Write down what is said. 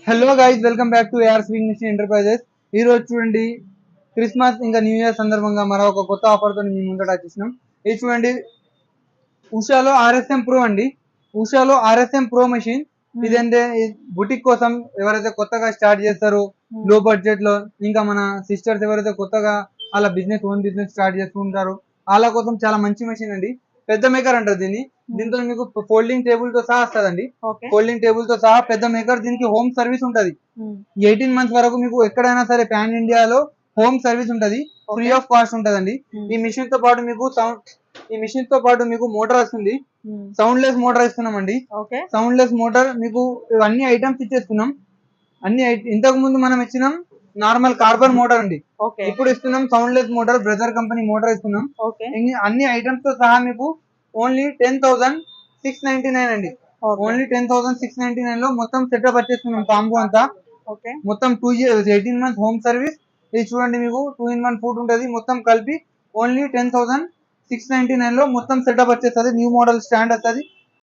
Hello guys, welcome back to AR sewing machine enterprises. ఈ రోజు చూడండి, క్రిస్మస్ ఇంకా న్యూ ఇయర్ సందర్భంగా మరొక కొత్త ఆఫర్ తో మీ ముందట వచ్చేసినాం. ఇది చూడండి, ఉషాలో ఆర్ఎస్ఎం ప్రో అండి. ఉషాలో ఆర్ఎస్ఎం ప్రో మెషిన్. ఇదంటే బుటిక్ కోసం ఎవరైతే కొత్తగా స్టార్ట్ చేస్తారో లో బడ్జెట్ లో, ఇంకా మన సిస్టర్స్ ఎవరైతే కొత్తగా అలా ఓన్ బిజినెస్ స్టార్ట్ చేసుకుంటారో వాళ్ళ కోసం చాలా మంచి మెషిన్ అండి. పెద్ద మేకర్ అంటారు దీన్ని. దీంతో మీకు ఫోల్డింగ్ టేబుల్ తో సహా వస్తుందండి. ఫోల్డింగ్ టేబుల్ తో సహా పెద్ద మేకర్. దీనికి హోమ్ సర్వీస్ ఉంటది. 18 months వరకు మీకు ఎక్కడైనా సరే పాన్ ఇండియాలో హోమ్ సర్వీస్ ఉంటది. ఫ్రీ ఆఫ్ కాస్ట్ ఉంటదండి. ఈ మిషన్ తో పాటు మీకు మోటార్ వస్తుంది. సౌండ్ లెస్ మోటార్ ఇస్తున్నామండి. సౌండ్ లెస్ మోటార్ మీకు అన్ని ఐటమ్స్ ఇచ్చేస్తున్నాం. ఇంతకు ముందు మనం ఇచ్చినాం నార్మల్ కార్బన్ మోటార్ అండి. ఇప్పుడు ఇస్తున్నాం sound less motor, brother company motor ఇస్తున్నాం. అన్ని ఐటమ్స్ తో సహా మీకు ఓన్లీ 10,699 అండి. ఓన్లీ 10,699 లో మొత్తం సెటప్ వచ్చేస్తున్నాం. కాంబో అంతా మొత్తం 2 years 18 months హోమ్ సర్వీస్. ఇది చూడండి, మీకు 2-in-1 ఫుడ్ ఉంటది. మొత్తం కలిపి ఓన్లీ 10,699 లో మొత్తం సెటప్ వచ్చేస్తుంది. న్యూ మోడల్ స్టాండ్ వస్తుంది.